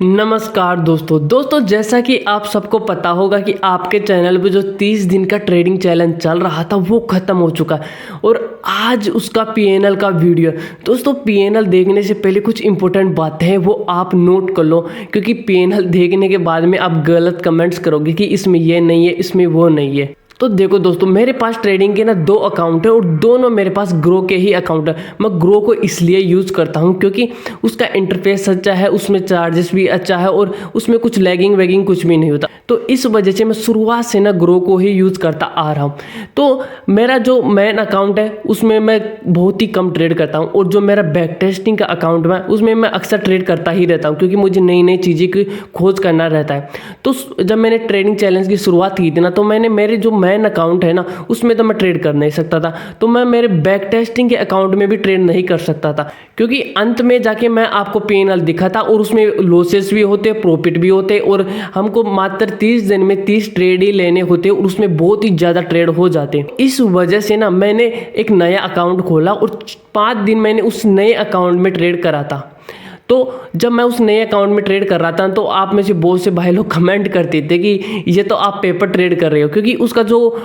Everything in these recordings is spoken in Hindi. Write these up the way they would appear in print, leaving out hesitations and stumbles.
नमस्कार दोस्तों जैसा कि आप सबको पता होगा कि आपके चैनल पे जो 30 दिन का ट्रेडिंग चैलेंज चल रहा था वो ख़त्म हो चुका है और आज उसका पीएनएल का वीडियो। दोस्तों पीएनएल देखने से पहले कुछ इंपॉर्टेंट बातें हैं वो आप नोट कर लो, क्योंकि पीएनएल देखने के बाद में आप गलत कमेंट्स करोगे कि इसमें ये नहीं है, इसमें वो नहीं है। तो देखो दोस्तों, मेरे पास ट्रेडिंग के ना 2 अकाउंट है और दोनों मेरे पास ग्रो के ही अकाउंट है। मैं ग्रो को इसलिए यूज़ करता हूं क्योंकि उसका इंटरफेस अच्छा है, उसमें चार्जेस भी अच्छा है और उसमें कुछ लैगिंग वैगिंग कुछ भी नहीं होता। तो इस वजह से मैं शुरुआत से ना ग्रो को ही यूज़ करता आ रहा हूँ। तो मेरा जो मेन अकाउंट है उसमें मैं बहुत ही कम ट्रेड करता हूँ और जो मेरा बैक टेस्टिंग का अकाउंट है उसमें मैं अक्सर ट्रेड करता ही रहता हूँ, क्योंकि मुझे नई नई चीज़ें की खोज करना रहता है। तो जब मैंने ट्रेडिंग चैलेंज की शुरुआत की थी ना, तो मैंने मेरे जो मेन अकाउंट है ना उसमें तो मैं ट्रेड कर नहीं सकता था, तो मैं मेरे बैक टेस्टिंग के अकाउंट में भी ट्रेड नहीं कर सकता था, क्योंकि अंत में जाके मैं आपको पीएनएल दिखा था और उसमें लॉसेस भी होते, प्रॉफिट भी होते और हमको मात्र 30 दिन में 30 ट्रेड ही लेने होते और उसमें बहुत ही ज़्यादा ट्रेड हो जाते। इस वजह से ना मैंने एक नया अकाउंट खोला और 5 दिन मैंने उस नए अकाउंट में ट्रेड करा था। तो जब मैं उस नए अकाउंट में ट्रेड कर रहा था तो आप में से बहुत से भाई लोग कमेंट करते थे कि ये तो आप पेपर ट्रेड कर रहे हो, क्योंकि उसका जो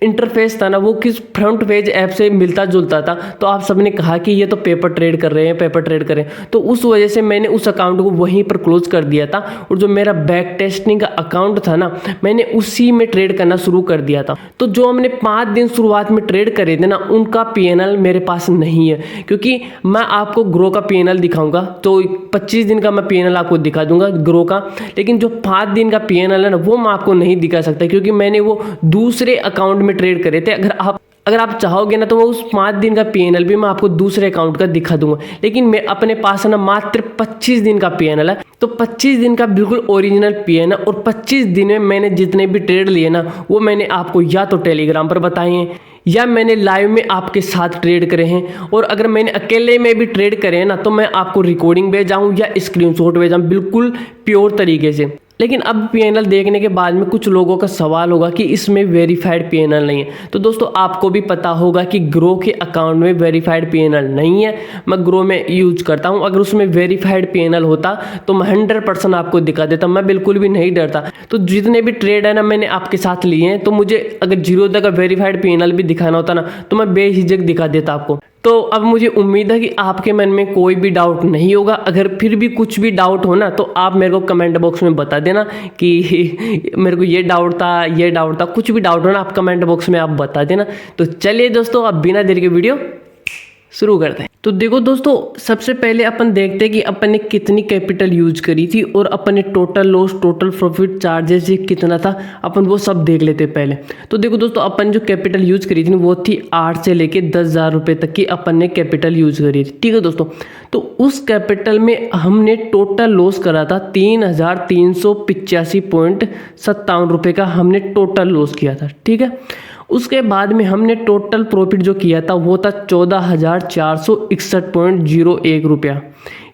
इंटरफेस था ना वो किस फ्रंट पेज ऐप से मिलता जुलता था। तो आप सबने कहा कि ये तो पेपर ट्रेड कर रहे हैं, पेपर ट्रेड कर रहे हैं। तो उस वजह से मैंने उस अकाउंट को वहीं पर क्लोज कर दिया था और जो मेरा बैक टेस्टिंग का अकाउंट था ना, मैंने उसी में ट्रेड करना शुरू कर दिया था। तो जो हमने 5 दिन शुरुआत में ट्रेड करे थे ना, उनका पीएनएल मेरे पास नहीं है, क्योंकि मैं आपको ग्रो का पीएनएल दिखाऊंगा। तो 25 दिन का मैं पीएनएल आपको दिखा दूंगा ग्रो का, लेकिन जो 5 दिन का पीएनएल है ना वो मैं आपको नहीं दिखा सकता, क्योंकि मैंने वो दूसरे अकाउंट में ट्रेड करे थे। अगर आप चाहोगे ना तो वो उस 5 दिन का पीएनएल भी मैं आपको दूसरे अकाउंट का दिखा दूंगा, लेकिन मैं अपने पास ना मात्र 25 दिन का पीएनएल है। तो 25 दिन का बिल्कुल ओरिजिनल पीएनएल और 25 दिन में मैंने जितने भी ट्रेड लिए ना वो मैंने आपको या तो टेलीग्राम पर बताए हैं या मैंने लाइव में आपके साथ ट्रेड करे हैं। और अगर मैंने अकेले में भी ट्रेड करे हैं ना तो मैं आपको रिकॉर्डिंग भेजाऊँ या स्क्रीनशॉट भेजाऊँ बिल्कुल प्योर तरीके से। लेकिन अब पीएनएल देखने के बाद में कुछ लोगों का सवाल होगा कि इसमें वेरीफाइड पीएनएल नहीं है। तो दोस्तों आपको भी पता होगा कि ग्रो के अकाउंट में वेरीफाइड पीएनएल नहीं है, मैं ग्रो में यूज करता हूं। अगर उसमें वेरीफाइड पीएनएल होता तो मैं 100% आपको दिखा देता, मैं बिल्कुल भी नहीं डरता। तो जितने भी ट्रेड है ना मैंने आपके साथ लिए हैं, तो मुझे अगर जीरोधा का वेरीफाइड पीएनएल भी दिखाना होता ना तो मैं बेझिझक दिखा देता आपको। तो अब मुझे उम्मीद है कि आपके मन में कोई भी डाउट नहीं होगा। अगर फिर भी कुछ भी डाउट हो ना तो आप मेरे को कमेंट बॉक्स में बता देना कि मेरे को ये डाउट था, कुछ भी डाउट हो ना आप कमेंट बॉक्स में आप बता देना। तो चलिए दोस्तों, अब बिना देरी के वीडियो शुरू करते हैं। तो देखो दोस्तों, सबसे पहले अपन देखते हैं कि अपन ने कितनी कैपिटल यूज करी थी और अपन ने total loss, total profit, charges कितना था, अपन वो सब देख लेते पहले। तो देखो दोस्तों, अपन जो कैपिटल यूज करी थी वो थी 8 से लेके 10,000 रुपये तक की अपन ने कैपिटल यूज करी थी। ठीक है दोस्तों, तो उस कैपिटल में हमने टोटल लॉस करा था 3,385.57 रुपये का हमने टोटल लॉस किया था। ठीक है, उसके बाद में हमने टोटल प्रॉफिट जो किया था वो था 14,461.01 रुपया,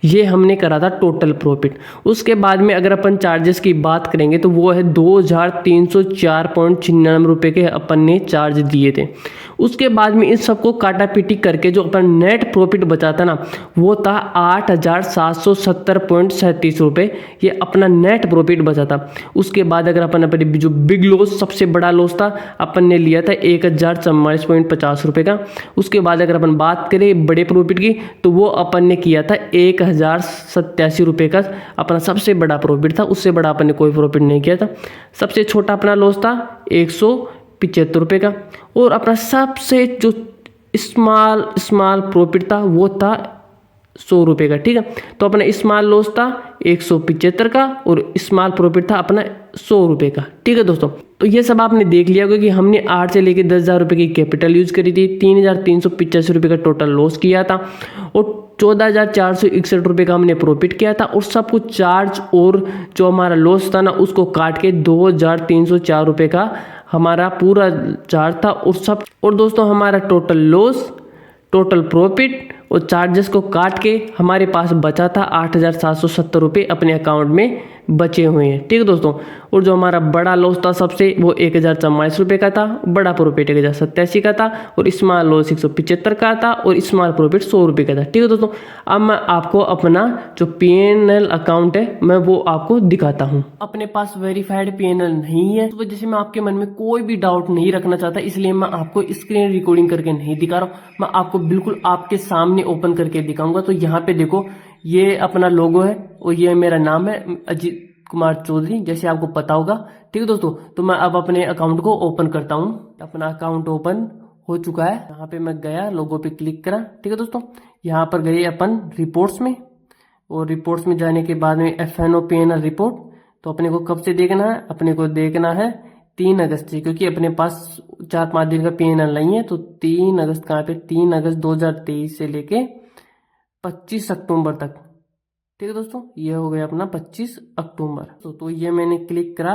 ये हमने करा था टोटल प्रॉफिट। उसके बाद में अगर अपन चार्जेस की बात करेंगे तो वो है 2,304.96 रुपये के अपन ने चार्ज दिए थे। उसके बाद में इन सबको काटा पीटी करके जो अपन नेट प्रॉफिट बचा था ना वो था 8,770.37 रुपये, ये अपना नेट प्रॉफिट बचा था। उसके बाद अगर अपन अपने जो बिग लॉस, सबसे बड़ा लॉस था, अपन ने लिया था 1,044.50 रुपये का। उसके बाद अगर अपन बात करें बड़े प्रॉफिट की तो वो अपन ने किया था 1,087 रुपये का, अपना सबसे बड़ा प्रॉफिट था। उससे बड़ा अपन ने कोई प्रॉफिट नहीं किया था। सबसे छोटा अपना लॉस था 175 रुपये का और अपना सबसे जो स्मॉल प्रॉफिट था वो था 100 रुपये का। ठीक है, तो अपना स्मॉल लॉस था 175 का और स्मॉल प्रॉफिट था अपना 100 रुपये का। ठीक है दोस्तों, तो ये सब आपने देख लिया होगा कि हमने 8 से लेकर 10,000 रुपये की कैपिटल यूज करी थी, 3,385 रुपये का टोटल लॉस किया था और 14,461 रुपये का हमने प्रॉफिट किया था। और सब कुछ चार्ज और जो हमारा लॉस था ना उसको काट के 2,304 रुपये का हमारा पूरा चार्ज था और दोस्तों हमारा टोटल लॉस, टोटल प्रॉफिट और चार्जेस को काट के हमारे पास बचा था 8,770 रुपये अपने अकाउंट में बचे हुए हैं। ठीक है दोस्तों, और जो हमारा बड़ा लॉस था सबसे, वो 1044 रुपये का था, बड़ा प्रॉफिट 1087 का था, और स्मॉल लॉस 175 का था, और स्मॉल प्रॉफिट 100 रुपये का था। ठीक है दोस्तों, अब मैं आपको अपना जो PNL अकाउंट है मैं वो आपको दिखाता हूँ। अपने पास वेरीफाइड PNL नहीं है, इस वजह से मैं आपके मन में कोई भी डाउट नहीं रखना चाहता, इसलिए मैं आपको स्क्रीन रिकॉर्डिंग करके नहीं दिखा रहा हूँ, मैं आपको बिल्कुल आपके सामने ओपन करके दिखाऊंगा। तो यहाँ पे देखो, ये अपना लोगो है और ये मेरा नाम है अजीत कुमार चौधरी, जैसे आपको पता होगा। ठीक है दोस्तों, तो मैं अब अपने अकाउंट को ओपन करता हूँ। अपना अकाउंट ओपन हो चुका है। यहाँ पे मैं गया, लोगो पे क्लिक करा। ठीक है दोस्तों, यहाँ पर गए अपन रिपोर्ट्स में, और रिपोर्ट्स में जाने के बाद में FNO PNL रिपोर्ट। तो अपने को कब से देखना है? अपने को देखना है 3 अगस्त से, क्योंकि अपने पास 4-5 दिन का PNL नहीं है। तो 3 अगस्त कहाँ पे? 3 अगस्त 2023 से लेके 25 अक्टूबर तक। ठीक है दोस्तों, ये हो गया अपना 25 अक्टूबर। तो ये मैंने क्लिक करा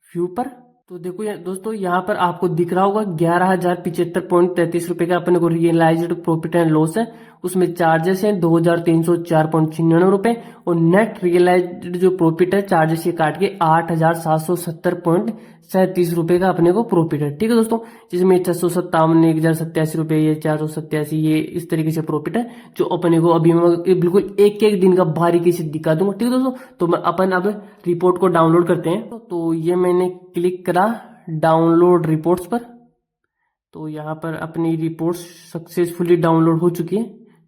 व्यू पर। तो देखो दोस्तों, यहाँ पर आपको दिख रहा होगा 11,075.33 रुपए का अपने को रियलाइज्ड प्रॉफिट एंड लॉस है। उसमें चार्जेस हैं 2,304.96 रुपए, और नेट रियलाइज्ड जो प्रॉफिट है चार्जेस से काट के 8,770.37 रुपए का अपने को प्रॉफिट है। ठीक है दोस्तों, जिसमें 657, 1,087 रुपए, ये 487, ये इस तरीके से प्रॉफिट है, जो अपने को अभी मैं बिल्कुल एक एक दिन का बारीकी से दिखा दूंगा। ठीक है दोस्तों, तो मैं अपन अब रिपोर्ट को डाउनलोड करते हैं। तो ये मैंने क्लिक करा डाउनलोड रिपोर्ट्स पर। तो यहाँ पर अपनी रिपोर्ट्स सक्सेसफुली डाउनलोड हो चुकी है।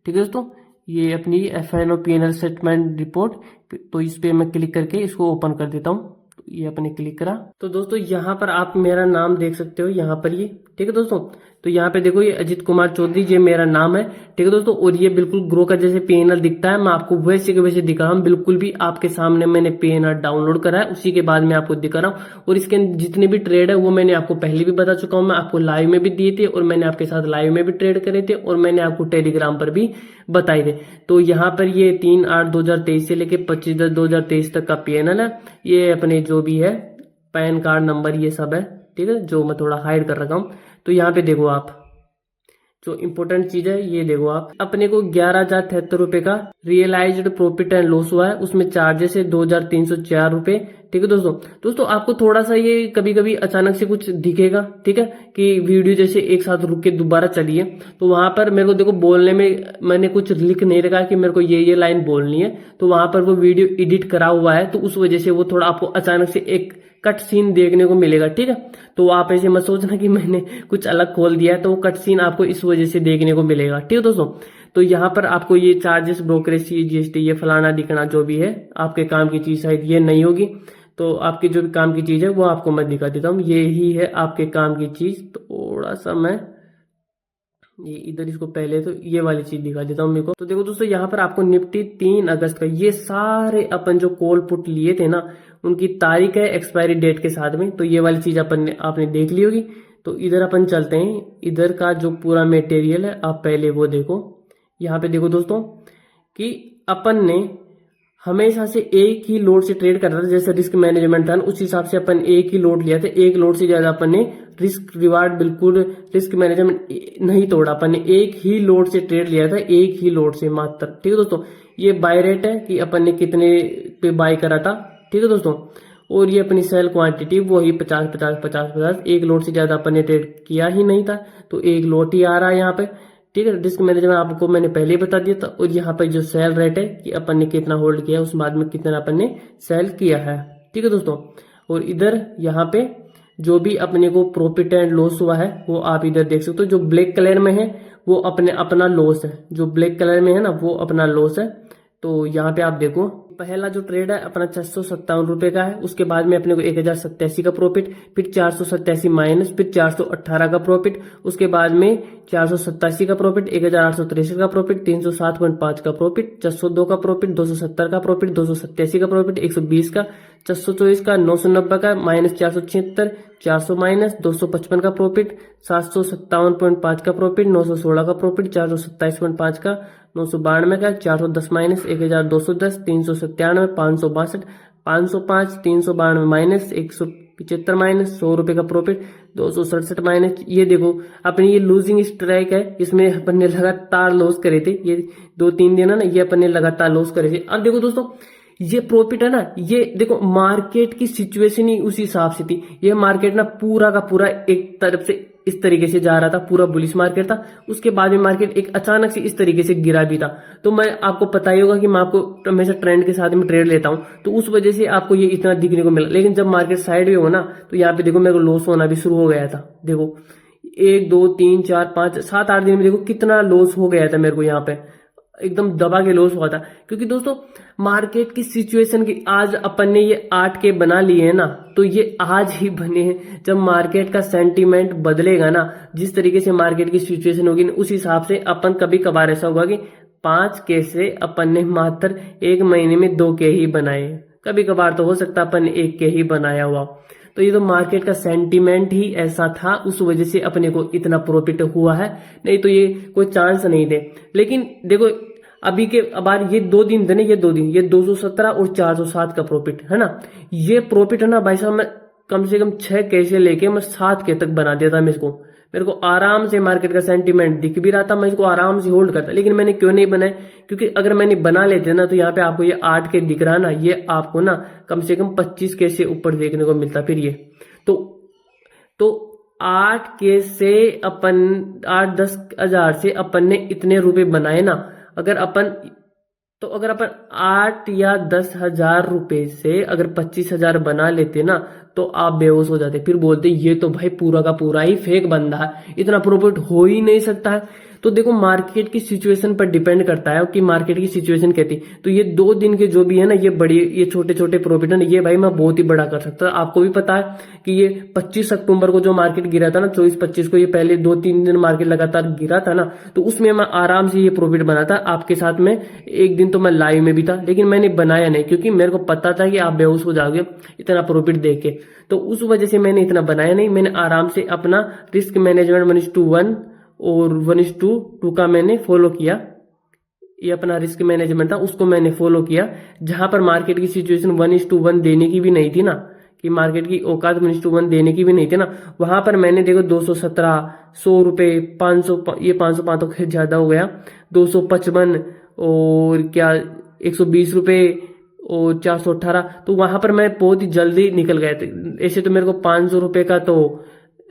ठीक है दोस्तों, ये अपनी FNO PNL सेटलमेंट रिपोर्ट, तो इस पे मैं क्लिक करके इसको ओपन कर देता हूँ। तो ये अपने क्लिक करा। तो दोस्तों, यहाँ पर आप मेरा नाम देख सकते हो, यहाँ पर ये। ठीक है दोस्तों, तो यहाँ पे देखो, ये अजीत कुमार चौधरी, ये मेरा नाम है। ठीक है दोस्तों, और ये बिल्कुल ग्रो का जैसे PNL दिखता है, मैं आपको वैसे के वैसे दिखा रहा हूँ। बिल्कुल भी आपके सामने मैंने PNL डाउनलोड करा है, उसी के बाद मैं आपको दिखा रहा हूँ। और इसके जितने भी ट्रेड है वो मैंने आपको पहले भी बता चुका हूँ, मैं आपको लाइव में भी दिए थे, और मैंने आपके साथ लाइव में भी ट्रेड करे थे, और मैंने आपको टेलीग्राम पर भी बताए थे। तो यहाँ पर ये 3/8/2023 से लेके 25/10/2023 तक का PNL है। ये अपने जो भी है पैन कार्ड नंबर ये सब है। ठीक है, जो मैं थोड़ा हाइड कर रखा हूँ। तो यहाँ पे देखो, आप जो इम्पोर्टेंट चीज है ये देखो, आप अपने को 11,073 रुपए का रियलाइज्ड प्रॉफिट एंड लॉस हुआ है। उसमें चार्जेस है 2,304 रुपए। ठीक है दोस्तों, आपको थोड़ा सा ये कभी कभी अचानक से कुछ दिखेगा, ठीक है, कि वीडियो जैसे एक साथ रुक के दोबारा चलिए, तो वहां पर मेरे को देखो बोलने में मैंने कुछ लिख नहीं रखा कि मेरे को ये लाइन बोलनी है, तो वहां पर वो वीडियो एडिट करा हुआ है, तो उस वजह से वो थोड़ा आपको अचानक से एक कट सीन देखने को मिलेगा। ठीक है, तो आप ऐसे मत सोचना कि मैंने कुछ अलग खोल दिया है, तो वो कट सीन आपको इस वजह से देखने को मिलेगा। ठीक है दोस्तों, तो यहाँ पर आपको ये चार्जेस, ब्रोकरेज, GST, ये फलाना दिखना जो भी है आपके काम की चीज शायद ये नहीं होगी। तो आपकी जो भी काम की चीज है वो आपको मैं दिखा देता हूँ। ये ही है आपके काम की चीज। थोड़ा सा मैं ये इधर इसको पहले तो ये वाली चीज दिखा देता हूँ मेरे को। तो देखो दोस्तों, यहाँ पर आपको निफ्टी 3 अगस्त का ये सारे अपन जो कॉल पुट लिए थे ना, उनकी तारीख है एक्सपायरी डेट के साथ में। तो ये वाली चीज आपने देख ली होगी। तो इधर अपन चलते हैं, इधर का जो पूरा मटेरियल है आप पहले वो देखो। यहाँ पे देखो दोस्तों कि अपन ने हमेशा से एक ही लोड से ट्रेड करता था, जैसे रिस्क मैनेजमेंट था उस हिसाब से अपन एक ही लोड लिया था। एक लोड से ज्यादा अपन ने रिस्क रिवार्ड बिल्कुल रिस्क मैनेजमेंट नहीं तोड़ा, अपन ने एक ही लोड से ट्रेड लिया था, एक ही लोड से मात्र। ठीक है दोस्तों, ये बाय रेट है कि अपन ने कितने पे बाय करा था। ठीक है दोस्तों, और ये अपनी सेल क्वांटिटी वो ही 50-50-50-50, एक लोड से ज्यादा अपन ने ट्रेड किया ही नहीं था, तो एक लोड ही आ रहा है यहाँ पे। ठीक है, रिस्क मैनेजमेंट आपको मैंने पहले ही बता दिया था। और यहाँ पे जो सेल रेट है कि अपन ने कितना होल्ड किया, उस बाद में कितना अपन ने सेल किया है। ठीक है दोस्तों, और इधर यहाँ पे जो भी अपने को प्रॉफिट एंड लॉस हुआ है वो आप इधर देख सकते हो। जो ब्लैक कलर में है वो अपना लॉस है, जो ब्लैक कलर में है ना वो अपना लॉस है। तो यहाँ पे आप देखो, पहला जो ट्रेड है अपना 657 रुपए का है, उसके बाद में अपने को 1,087 का प्रॉफिट, फिर 487 माइनस, फिर 418 का प्रॉफिट, उसके बाद में 487 का प्रॉफिट, 1,863 का प्रॉफिट, 307.5 का प्रॉफिट, 602 का प्रॉफिट, 270 का प्रॉफिट, 287 का प्रॉफिट, 120 का, 424 का, 990 का, माइनस 476, 400 माइनस, 255 का प्रॉफिट, 757.5 का प्रॉफिट, 916 का प्रॉफिट, 427.5 का, 992 का, 410 माइनस, 1,210, 397, 562, 505, 392 माइनस, 175 माइनस, 100 रुपए का प्रॉफिट, 267 माइनस। ये देखो अपनी ये लूजिंग स्ट्राइक है, इसमें अपन ने लगातार लॉस करे थे, ये 2-3 दिन है ना, ये अपन ने लगातार लॉस करे थे। अब देखो दोस्तों, ये प्रॉफिट है ना, ये देखो मार्केट की सिचुएशन ही उसी हिसाब से थी। ये मार्केट ना पूरा का पूरा एक तरफ से इस तरीके से जा रहा था, पूरा बुलिश मार्केट था। उसके बाद में मार्केट एक अचानक से इस तरीके से गिरा भी था। तो मैं आपको पता ही होगा कि मैं आपको हमेशा ट्रेंड के साथ में ट्रेड लेता हूं, तो उस वजह से आपको ये इतना दिखने को मिला। लेकिन जब मार्केट साइड में हो ना, तो यहाँ पे देखो मेरे को लॉस होना भी शुरू हो गया था। देखो 1 2 3 4 5 7 8 दिन में देखो कितना लॉस हो गया था मेरे को, यहाँ पे एकदम दबा के लॉस हुआ था। क्योंकि दोस्तों मार्केट की सिचुएशन की आज अपन ने ये 8 के बना लिए हैं ना, तो ये आज ही बने हैं। जब मार्केट का सेंटीमेंट बदलेगा ना, जिस तरीके से मार्केट की सिचुएशन होगी उस हिसाब से अपन कभी कभार ऐसा होगा कि 5 के से अपन ने मात्र 1 महीने में 2 के ही बनाए। कभी कभार तो हो सकता अपन ने 1 के ही बनाया हुआ। तो ये तो मार्केट का सेंटीमेंट ही ऐसा था, उस वजह से अपने को इतना प्रॉफिट हुआ है, नहीं तो ये कोई चांस नहीं दे। लेकिन देखो अभी के बार ये 2 दिन थे ना, ये 2 दिन ये 217 और 407 का प्रॉफिट है ना। ये प्रॉफिट है ना भाई साहब, मैं कम से कम 6 कैसे लेके मैं 7 के तक बना देता। मेरे को आराम से मार्केट का सेंटीमेंट दिख भी रहा था, मैं इसको आराम से होल्ड करता। लेकिन मैंने क्यों नहीं बनाए, क्योंकि अगर मैंने बना लेते ना, तो यहाँ पे आपको ये 8 के दिख रहा है ना, ये आपको ना कम से कम 25 के से ऊपर देखने को मिलता। फिर ये तो 8 के से अपन 8-10 हजार से अपन ने इतने रुपए बनाए ना। अगर अपन 8 या 10 हजार रुपए से अगर 25,000 बना लेते ना, तो आप बेहोश हो जाते। फिर बोलते ये तो भाई पूरा का पूरा ही फेक बंदा है, इतना प्रॉफिट हो ही नहीं सकता है। तो देखो मार्केट की सिचुएशन पर डिपेंड करता है कि मार्केट की सिचुएशन कहती। तो ये 2 दिन के जो भी है ना, ये छोटे छोटे प्रॉफिट है ना, ये भाई मैं बहुत ही बड़ा कर सकता। आपको भी पता है कि ये 25 अक्टूबर को जो मार्केट गिरा था ना, 24-25 को, ये पहले 2-3 दिन मार्केट लगातार गिरा था ना, तो उसमें मैं आराम से ये प्रॉफिट बना था आपके साथ में। एक दिन तो मैं लाइव में भी था, लेकिन मैंने बनाया नहीं, क्योंकि मेरे को पता था कि आप बेहोश हो जाओगे इतना प्रॉफिट देख के। तो उस वजह से मैंने इतना बनाया नहीं। मैंने आराम से अपना रिस्क मैनेजमेंट 1:1 और 1:2 का मैंने फॉलो किया। ये अपना रिस्क मैनेजमेंट था, उसको मैंने फॉलो किया। जहां पर मार्केट की सिचुएशन 1:1 देने की भी नहीं थी ना, कि मार्केट की औकात 1:1 देने की भी नहीं थी ना, वहां पर मैंने देखो 217, 100 रुपए, 500, ये 505 तो ज्यादा हो गया, 255 और क्या 120 रुपए और 418। तो वहां पर मैं बहुत ही जल्दी निकल गया था। ऐसे तो मेरे को 500 रुपए का तो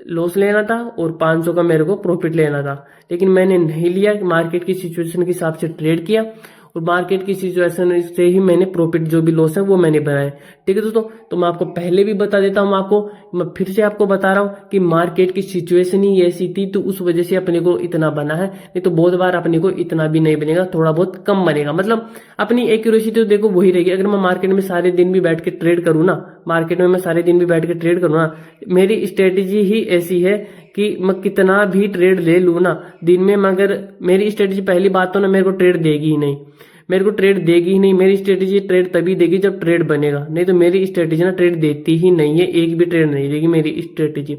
लॉस लेना था और 500 का मेरे को प्रॉफिट लेना था, लेकिन मैंने नहीं लिया। मार्केट की सिचुएशन के हिसाब से ट्रेड किया और मार्केट की सिचुएशन से ही मैंने प्रॉफिट जो भी लॉस है वो मैंने बनाए। ठीक है दोस्तों, तो मैं आपको पहले भी बता देता हूँ, मैं फिर से आपको बता रहा हूँ कि मार्केट की सिचुएशन ही ऐसी थी, तो उस वजह से अपने को इतना बना है। नहीं तो बहुत बार अपने को इतना भी नहीं बनेगा, थोड़ा बहुत कम बनेगा। मतलब अपनी एक्यूरेसी तो देखो वही रहेगी। अगर मैं मार्केट में सारे दिन भी बैठ के ट्रेड करूँ ना, मेरी स्ट्रेटेजी ही ऐसी है कि मैं कितना भी ट्रेड ले लूँ ना दिन में, मगर मेरी स्ट्रेटेजी पहली बात तो ना मेरे को ट्रेड देगी ही नहीं। मेरी स्ट्रेटेजी ट्रेड तभी देगी जब ट्रेड बनेगा, नहीं तो मेरी स्ट्रेटेजी ना ट्रेड देती ही नहीं है। एक भी ट्रेड नहीं देगी मेरी स्ट्रेटेजी।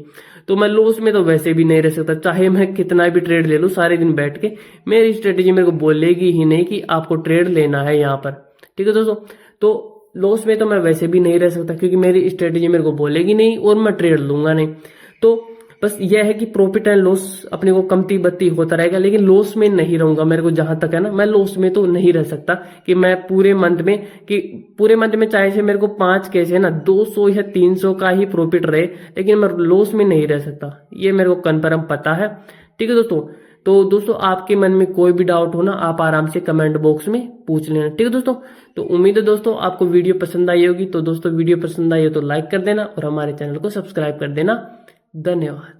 तो मैं लॉस में तो वैसे भी नहीं रह सकता, चाहे मैं कितना भी ट्रेड ले लूँ सारे दिन बैठ के, मेरी स्ट्रेटेजी मेरे को बोलेगी ही नहीं कि आपको ट्रेड लेना है यहाँ पर। ठीक है दोस्तों, तो लॉस में तो मैं वैसे भी नहीं रह सकता, क्योंकि मेरी स्ट्रेटेजी मेरे को बोलेगी नहीं और मैं ट्रेड लूंगा नहीं। तो बस यह है कि प्रॉफिट एंड लॉस अपने को कमती बत्ती होता रहेगा, लेकिन लॉस में नहीं रहूंगा। मेरे को जहां तक है ना, मैं लॉस में तो नहीं रह सकता कि मैं पूरे मंथ में चाहे से मेरे को 5 कैसे है ना 200 या 300 का ही प्रॉफिट रहे, लेकिन मैं लॉस में नहीं रह सकता। ये मेरे को कन्फर्म पता है। ठीक है दोस्तों, तो दोस्तों आपके मन में कोई भी डाउट हो ना, आप आराम से कमेंट बॉक्स में पूछ लेना। ठीक है दोस्तों, तो उम्मीद है दोस्तों आपको वीडियो पसंद आई होगी। तो दोस्तों वीडियो पसंद आई हो तो लाइक कर देना और हमारे चैनल को सब्सक्राइब कर देना। धन्यवाद।